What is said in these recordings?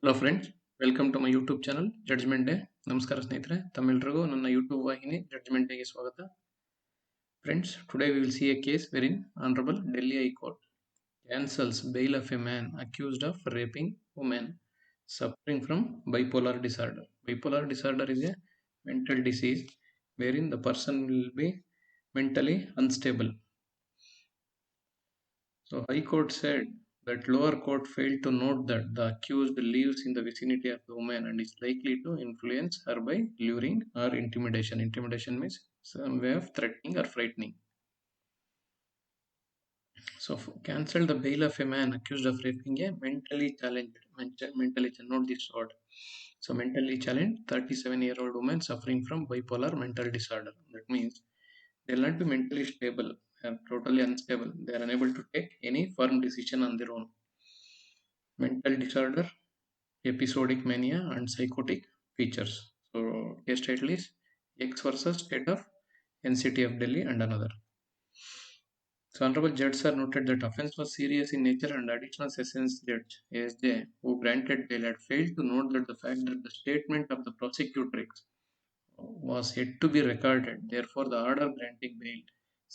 Hello friends, welcome to my YouTube channel judgement day. ನಮಸ್ಕಾರ ಸ್ನೇಹಿತರೆ, ತಮ್ಮೆಲ್ಲರಿಗೂ ನನ್ನ ಯೂಟ್ಯೂಬ್ ವಾಹಿನಿ ಜಡ್ಜ್ಮೆಂಟ್ ಡೇಗೆ ಸ್ವಾಗತ. Friends, today we will see a case wherein honourable Delhi high court cancels bail of a man accused of raping woman suffering from bipolar disorder. Bipolar disorder is a mental disease wherein the person will be mentally unstable. So High Court said that lower court failed to note that the accused lives in the vicinity of the woman and is likely to influence her by luring or intimidation. Intimidation means some way of threatening or frightening. So cancel the bail of a man accused of raping a mentally challenged. Mentally challenged, not this word. So mentally challenged 37-year-old woman suffering from bipolar mental disorder. That means they will not be mentally stable. They are totally unstable. They are unable to take any firm decision on their own. Mental disorder, episodic mania, and psychotic features. So, case title is X versus State of NCT of Delhi and another. So, Honorable Judge Sir noted that offence was serious in nature and additional sessions judge ASJ, who granted bail, had failed to note that the fact that the statement of the prosecutrix was yet to be recorded. Therefore, the order granting bail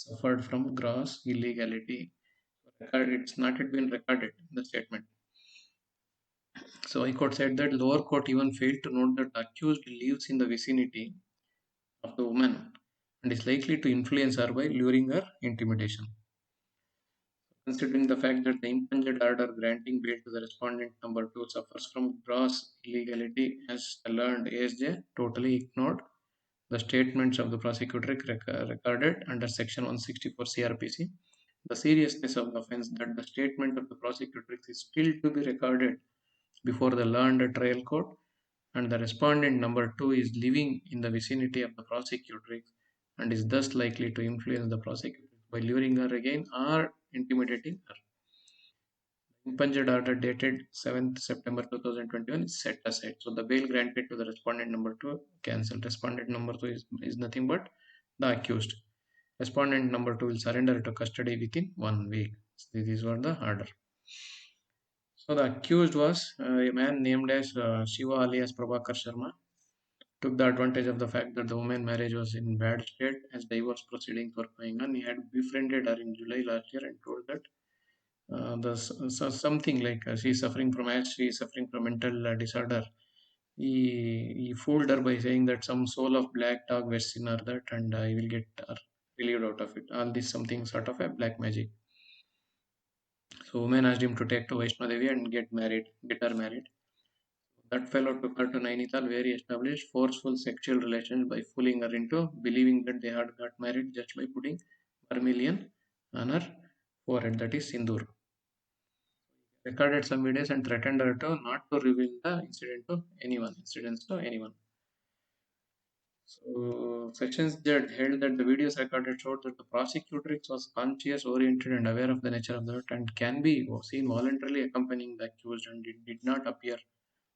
suffered from gross illegality. It's not yet been recorded, the statement. So High Court said that lower court even failed to note that the accused lives in the vicinity of the woman and is likely to influence her by luring her intimidation. Considering the fact that the impunged order granting bail to the respondent number 2 suffers from gross illegality, as learned ASJ totally ignored the statements of the prosecutor recorded under section 164 CRPC. The seriousness of the offence that the statement of the prosecutor is still to be recorded before the learned trial court, and the respondent number 2 is living in the vicinity of the prosecutrix and is thus likely to influence the prosecutrix by luring her again or intimidating her. Impunged order dated 7th September 2021 is set aside. So the bail granted to the respondent number 2 cancelled. Respondent number 2 is nothing but the accused. Respondent number 2 will surrender to custody within 1 week. So these were the order. So the accused was a man named as Shiva alias Prabhakar Sharma. Took the advantage of the fact that the woman marriage was in bad state as divorce proceedings were going on. He had befriended her in July last year and told that something like she is suffering from mental disorder. He fooled her by saying that some soul of black dog rests in her that and he will get her relieved out of it. All this something sort of a black magic. So woman asked him to take to Vaishno Devi and get her married. That fellow took her to Nainital where he established forceful sexual relations by fooling her into believing that they had got married just by putting vermilion on her forehead, that is sindoor. Recorded some videos and threatened her to not to reveal the incidents to anyone. So Sessions Judge held that the videos recorded showed that the prosecutrix was conscious, oriented, and aware of the nature of the hurt and can be seen voluntarily accompanying the accused, and it did not appear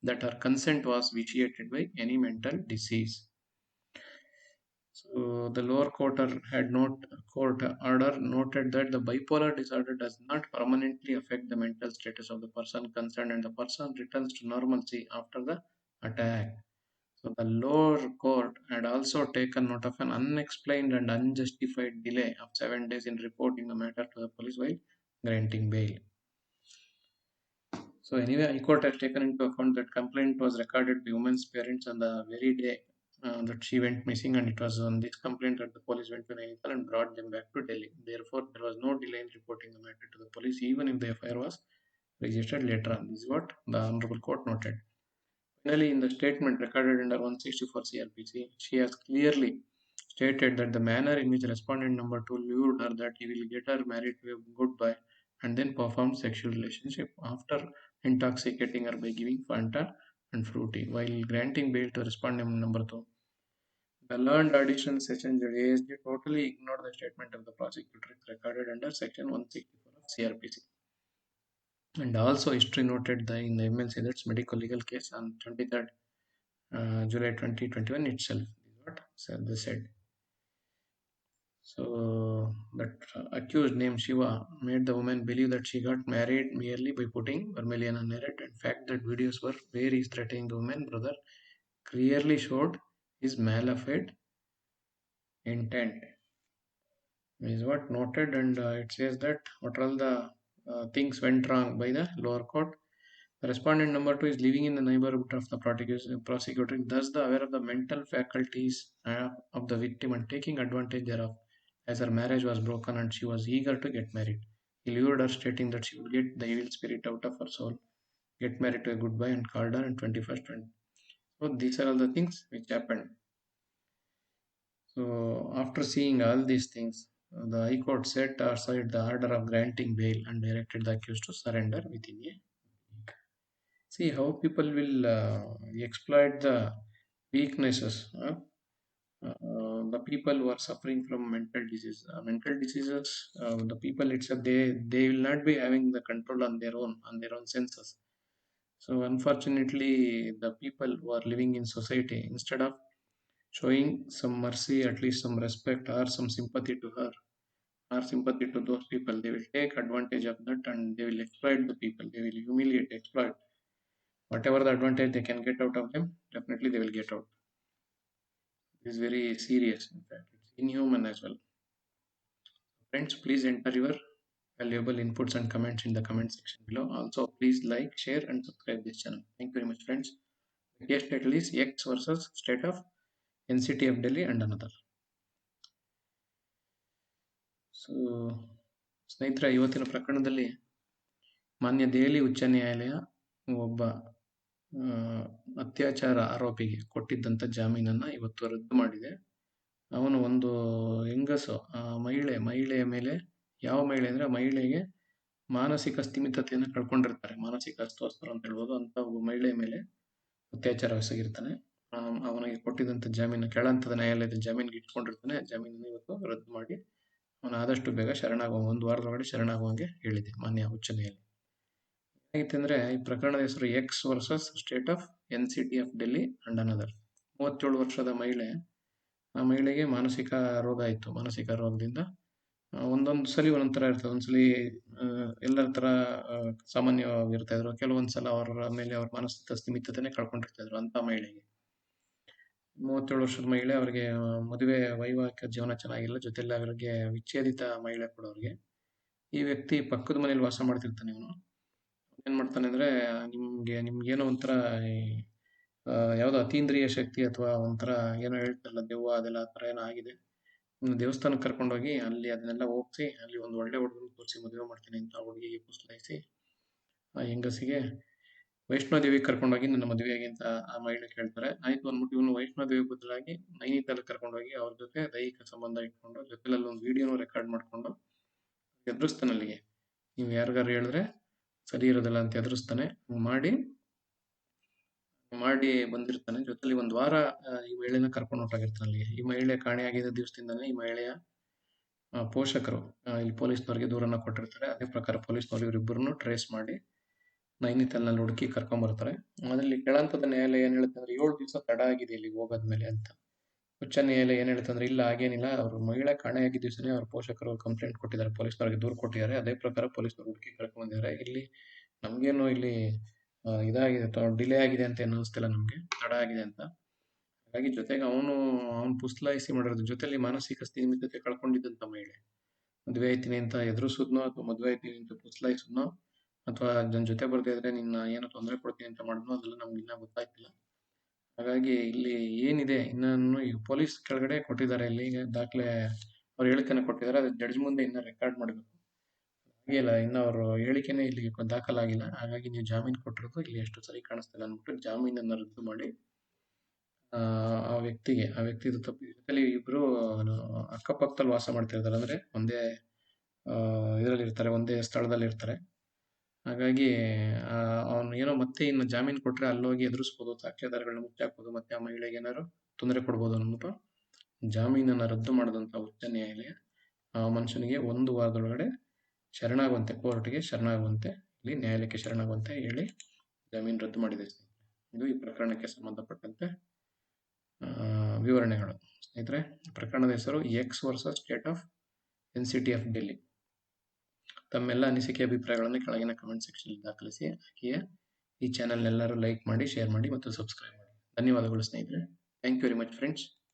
that her consent was vitiated by any mental disease. So the lower court order noted that the bipolar disorder does not permanently affect the mental status of the person concerned and the person returns to normalcy after the attack. So the lower court had also taken note of an unexplained and unjustified delay of 7 days in reporting the matter to the police while granting bail. So anyway, High Court has taken into account that complaint was recorded by woman's parents on the very day that she went missing, and it was on this complaint that the police went to Nainital and brought them back to Delhi. Therefore, there was no delay in reporting the matter to the police, even if the FIR was registered later on. This is what the Honorable Court noted. Finally, in the statement recorded under 164 CRPC, she has clearly stated that the manner in which respondent number 2 lured her that he will get her married to a good boy and then performed sexual relationship after intoxicating her by giving Fanta and Fruity while granting bail to respondent number 2. The learned additional session judge ASD totally ignored the statement of the prosecutor recorded under section 164 of CRPC. And also history noted in the MLC that's medical legal case on 23rd July 2021 itself. This is what they said. So that accused named Shiva made the woman believe that she got married merely by putting vermilion on her head. In fact, that videos were where he's threatening the woman brother clearly showed his malafide intent. Is what noted, and it says that what all the things went wrong by the lower court. The respondent number two is living in the neighborhood of the prosecutor, thus the aware of the mental faculties of the victim and taking advantage thereof, as her marriage was broken and she was eager to get married. He lured her, stating that she would get the evil spirit out of her soul, get married to a good boy, and called her on 21st. So these are all the things which happened. So after seeing all these things, the High Court set aside the order of granting bail and directed the accused to surrender within a week. See how people will exploit the weaknesses. The people who are suffering from mental diseases, the people itself, they will not be having the control on their own senses. So unfortunately, the people who are living in society, instead of showing some mercy, at least some respect or some sympathy to her, or sympathy to those people, they will take advantage of that and they will exploit the people. They will humiliate, exploit. Whatever the advantage they can get out of them, definitely they will get out. It is very serious. In fact, it's inhuman as well. Friends, please enter your valuable inputs and comments in the comment section below. Also, please like, share, and subscribe this channel. Thank you very much, friends. The case title is X versus State of NCT of Delhi and another. So ಸ್ನೇಹಿತರೆ, ಇವತ್ತಿನ ಪ್ರಕರಣದಲ್ಲಿ ಮಾನ್ಯ ದೆಹಲಿ ಉಚ್ಚ ನ್ಯಾಯಾಲಯ ಒಬ್ಬ ಅತ್ಯಾಚಾರ ಆರೋಪಿಗೆ ಕೊಟ್ಟಿದ್ದಂಥ ಜಾಮೀನನ್ನು ಇವತ್ತು ರದ್ದು ಮಾಡಿದೆ. ಅವನು ಒಂದು ಹೆಂಗಸು, ಮಹಿಳೆಯ ಮೇಲೆ, ಯಾವ ಮಹಿಳೆ ಅಂದರೆ ಮಹಿಳೆಗೆ ಮಾನಸಿಕ ಸ್ಥಿಮಿತತೆಯನ್ನು ಕಳ್ಕೊಂಡಿರ್ತಾರೆ, ಮಾನಸಿಕ ಅಸ್ವಸ್ಥರು ಅಂತ ಹೇಳ್ಬೋದು, ಅಂತ ಒಬ್ಬ ಮಹಿಳೆಯ ಮೇಲೆ ಅತ್ಯಾಚಾರ ಎಸಗಿರ್ತಾನೆ. ಅವನಿಗೆ ಕೊಟ್ಟಿದ್ದಂಥ ಜಾಮೀನು ಕೆಳಹಂತದ ನ್ಯಾಯಾಲಯದ ಜಾಮೀನಿಗೆ ಇಟ್ಕೊಂಡಿರ್ತಾನೆ. ಜಾಮೀನನ್ನು ಇವತ್ತು ರದ್ದು ಮಾಡಿ ಅವನು ಆದಷ್ಟು ಬೇಗ ಒಂದು ವಾರದೊಳಗಡೆ ಶರಣಾಗುವಂಗೆ ಹೇಳಿದೆ ಮಾನ್ಯ ಉಚ್ಚ ನ್ಯಾಯಾಲಯ. ಏನಾಗಿತ್ತು ಅಂದರೆ, ಈ ಪ್ರಕರಣದ ಹೆಸರು X versus state of NCT of Delhi and another. 37 ವರ್ಷದ ಮಹಿಳೆ, ಆ ಮಹಿಳೆಗೆ ಮಾನಸಿಕ ರೋಗ ಇತ್ತು. ಮಾನಸಿಕ ರೋಗದಿಂದ ಒಂದೊಂದು ಸಲ ಒಂದೊಂದು ಥರ ಇರ್ತದೆ. ಒಂದ್ಸಲಿ ಎಲ್ಲರ ಥರ ಸಾಮಾನ್ಯವಾಗಿರ್ತಾ ಇದ್ರು, ಕೆಲವೊಂದು ಸಲ ಅವರ ಮೇಲೆ ಅವ್ರ ಮಾನಸಿಕ ಸ್ಥಿಮಿತತೆನೇ ಕಳ್ಕೊಂಡಿರ್ತಾ ಇದ್ರು. ಅಂತ ಮಹಿಳೆಗೆ 37 ವರ್ಷದ ಮಹಿಳೆ, ಅವರಿಗೆ ಮದುವೆ ವೈವಾಹಿಕ ಜೀವನ ಚೆನ್ನಾಗಿಲ್ಲ, ಜೊತೆಲಿ ಅವರಿಗೆ ವಿಚ್ಛೇದಿತ ಮಹಿಳೆ ಕೂಡ ಅವ್ರಿಗೆ. ಈ ವ್ಯಕ್ತಿ ಪಕ್ಕದ ಮನೇಲಿ ವಾಸ ಮಾಡ್ತಿರ್ತಾನೆ. ಇವನು ಏನ್ ಮಾಡ್ತಾನೆ ಅಂದ್ರೆ, ನಿಮ್ಗೇನೋ ಒಂಥರ ಯಾವುದೋ ಅತೀಂದ್ರಿಯ ಶಕ್ತಿ ಅಥವಾ ಒಂಥರ ಏನೋ ಹೇಳ್ತಾರಲ್ಲ, ದೆವ್ವ, ಅದೆಲ್ಲ ಆ ಥರ ಏನೋ ಆಗಿದೆ. ದೇವಸ್ಥಾನಕ್ಕೆ ಕರ್ಕೊಂಡೋಗಿ ಅಲ್ಲಿ ಅದನ್ನೆಲ್ಲ ಹೋಗ್ಸಿ, ಅಲ್ಲಿ ಒಂದು ಒಳ್ಳೆ ಹುಡುಗನ ತೋರಿಸಿ ಮದುವೆ ಮಾಡ್ತೀನಿ ಅಂತ ಹುಡುಗಿಗೆ ಪುಸ್ಲಾಯಿಸಿ, ಆ ಹೆಂಗಸಿಗೆ ವೈಷ್ಣೋದೇವಿಗೆ ಕರ್ಕೊಂಡೋಗಿ ನನ್ನ ಮದುವೆಯಾಗಿ ಅಂತ ಆ ಮಹಿಳೆ ಕೇಳ್ತಾರೆ. ಆಯ್ತು ಅಂದ್ಬಿಟ್ಟು ಇವನು ವೈಷ್ಣೋದೇವಿ ಬದಲಾಗಿ ನೈನಿತಾಲ್ ಕರ್ಕೊಂಡೋಗಿ ಅವ್ರ ಜೊತೆ ದೈಹಿಕ ಸಂಬಂಧ ಇಟ್ಕೊಂಡು, ಜೊತೆಲಿ ಒಂದು ವಿಡಿಯೋನು ರೆಕಾರ್ಡ್ ಮಾಡ್ಕೊಂಡು ಎದುರಿಸ್ತಾನೆ. ಅಲ್ಲಿಗೆ ನೀವು ಯಾರಿಗಾರು ಹೇಳಿದ್ರೆ ಸರಿ ಇರೋದಿಲ್ಲ ಅಂತ ಎದುರಿಸ್ತಾನೆ. ಮಾಡಿ ಬಂದಿರ್ತಾನೆ. ಜೊತೆಲಿ ಒಂದು ವಾರ ಈ ಮಹಿಳೆನ ಕರ್ಕೊಂಡು ಹೊರಟಾಗಿರ್ತಾನೆ ಅಲ್ಲಿಗೆ. ಈ ಮಹಿಳೆ ಕಾಣೆಯಾಗಿದ್ದ ದಿವಸದಿಂದಾನೆ ಈ ಮಹಿಳೆಯ ಪೋಷಕರು ಇಲ್ಲಿ ಪೊಲೀಸ್ನವ್ರಿಗೆ ದೂರನ್ನ ಕೊಟ್ಟಿರ್ತಾರೆ. ಅದೇ ಪ್ರಕಾರ ಪೊಲೀಸ್ನವ್ರು ಇವರಿಬ್ಬರನ್ನು ಟ್ರೇಸ್ ಮಾಡಿ ನೈನಿತಾಲ್ನಲ್ಲಿ ಹುಡುಕಿ ಕರ್ಕೊಂಡ್ಬರ್ತಾರೆ. ಅದರಲ್ಲಿ ಕೆಳಹಂತದ ನ್ಯಾಯಾಲಯ ಏನ್ ಹೇಳುತ್ತೆ ಅಂದ್ರೆ, 7 ದಿವಸ ತಡ ಆಗಿದೆ ಇಲ್ಲಿ ಹೋಗೋದ್ಮೇಲೆ ಅಂತ. ಉಚ್ಚ ನ್ಯಾಯಾಲಯ ಏನ್ ಹೇಳುತ್ತೆ ಅಂದ್ರೆ, ಇಲ್ಲ ಹಾಗೇನಿಲ್ಲ, ಅವರು ಮಹಿಳೆ ಕಾಣೆಯಾಗಿದ್ದ ದಿವಸನೇ ಅವ್ರ ಪೋಷಕರು ಕಂಪ್ಲೇಂಟ್ ಕೊಟ್ಟಿದ್ದಾರೆ, ಪೊಲೀಸ್ನವ್ರಿಗೆ ದೂರು ಕೊಟ್ಟಿದ್ದಾರೆ. ಅದೇ ಪ್ರಕಾರ ಪೊಲೀಸ್ನವ್ರು ಹುಡುಕಿ ಕರ್ಕೊಂಡ್ಬಂದಿದ್ದಾರೆ. ಇಲ್ಲಿ ನಮ್ಗೇನು ಇಲ್ಲಿ ಇದಾಗಿದೆ, ಡಿಲೇ ಆಗಿದೆ ಅಂತ ಏನು ಅನಿಸ್ತಿಲ್ಲ, ನಮ್ಗೆ ತಡ ಆಗಿದೆ ಅಂತ. ಹಾಗಾಗಿ ಜೊತೆಗೆ ಅವನು ಪುಸ್ಲಾಯಿಸಿ ಮಾಡಿರೋದು, ಜೊತೆಲಿ ಮಾನಸಿಕ ಸ್ಥಿಮಿತತೆ ಕಳ್ಕೊಂಡಿದ್ದಂತ ಮಹಿಳೆ ಮದುವೆ ಆಯ್ತೀನಿ ಅಂತ ಎದುರಿಸಿದ್ನೋ ಅಥವಾ ಮದುವೆ ಆಯ್ತೀನಿ ಅಂತ ಪುಸ್ಲಾಯಿಸಿದ್ನೋ ಅಥವಾ ನನ್ನ ಜೊತೆ ಬರ್ದೇ ಇದ್ರೆ ನಿನ್ನ ಏನೋ ತೊಂದರೆ ಕೊಡ್ತೀನಿ ಅಂತ ಮಾಡಿದ್ನೋ, ಅದೆಲ್ಲ ನಮ್ಗೆ ಇನ್ನೂ ಗೊತ್ತಾಯ್ತಿಲ್ಲ. ಹಾಗಾಗಿ ಇಲ್ಲಿ ಏನಿದೆ, ಇನ್ನೂ ಈ ಪೊಲೀಸ್ ಕೆಳಗಡೆ ಕೊಟ್ಟಿದ್ದಾರೆ, ಇಲ್ಲಿ ದಾಖಲೆ ಅವ್ರ ಹೇಳಿಕೆನ ಕೊಟ್ಟಿದ್ದಾರೆ. ಅದು ಜಡ್ಜ್ ಮುಂದೆ ಇನ್ನ ರೆಕಾರ್ಡ್ ಮಾಡಬೇಕು. ಹಾಗೆಲ್ಲ ಇನ್ನು ಅವರು ಹೇಳಿಕೆನೇ ಇಲ್ಲಿ ದಾಖಲಾಗಿಲ್ಲ. ಹಾಗಾಗಿ ನೀವು ಜಾಮೀನು ಕೊಟ್ಟಿರೋದು ಇಲ್ಲಿ ಎಷ್ಟು ಸರಿ ಕಾಣಿಸ್ತಿಲ್ಲ ಅಂದ್ಬಿಟ್ಟು ಜಾಮೀನನ್ನು ರದ್ದು ಮಾಡಿ ಆ ವ್ಯಕ್ತಿದು ತಪ್ಪು. ಜೊತೆಲಿ ಇಬ್ರು ಅಕ್ಕಪಕ್ಕದಲ್ಲಿ ವಾಸ ಮಾಡ್ತಿರ್ತಾರೆ, ಅಂದ್ರೆ ಒಂದೇ ಇದರಲ್ಲಿ ಇರ್ತಾರೆ, ಒಂದೇ ಸ್ಥಳದಲ್ಲಿ ಇರ್ತಾರೆ. ಹಾಗಾಗಿ ಅವನು ಏನೋ ಮತ್ತೆ ಇನ್ನು ಜಾಮೀನು ಕೊಟ್ರೆ ಅಲ್ಲೋಗಿ ಎದುರಿಸ್ಬೋದು, ಸಾಕ್ಷ್ಯಾಧಾರಗಳನ್ನ ಮುಚ್ಚಾಕ್ಬೋದು, ಮತ್ತೆ ಆ ಮಹಿಳೆಗೆ ಏನಾದ್ರು ತೊಂದರೆ ಕೊಡ್ಬೋದು ಅಂದ್ಬಿಟ್ಟು ಜಾಮೀನನ್ನು ರದ್ದು ಮಾಡಿದಂತ ಉಚ್ಚ ನ್ಯಾಯಾಲಯ ಆ ಮನುಷ್ಯನಿಗೆ 1 ವಾರದೊಳಗಡೆ ಶರಣಾಗುವಂತೆ, ಕೋರ್ಟ್ಗೆ ಶರಣಾಗುವಂತೆ, ಇಲ್ಲಿ ನ್ಯಾಯಾಲಯಕ್ಕೆ ಶರಣಾಗುವಂತೆ ಹೇಳಿ ಜಾಮೀನು ರದ್ದು ಮಾಡಿದೆ. ಇದು ಈ ಪ್ರಕರಣಕ್ಕೆ ಸಂಬಂಧಪಟ್ಟಂತೆ ವಿವರಣೆಗಳು. ಸ್ನೇಹಿತರೆ, ಪ್ರಕರಣದ ಹೆಸರು X versus state of NCT of Delhi. ತಮ್ಮೆಲ್ಲ ಅನಿಸಿಕೆ ಅಭಿಪ್ರಾಯಗಳನ್ನು ಕೆಳಗಿನ ಕಮೆಂಟ್ ಸೆಕ್ಷನ್ ದಾಖಲಿಸಿ. ಹಾಗೆಯೇ ಈ ಚಾನಲ್ ಎಲ್ಲರೂ ಲೈಕ್ ಮಾಡಿ, ಶೇರ್ ಮಾಡಿ ಮತ್ತು ಸಬ್ಸ್ಕ್ರೈಬ್ ಮಾಡಿ. ಧನ್ಯವಾದಗಳು ಸ್ನೇಹಿತರೆ. Thank you very much friends.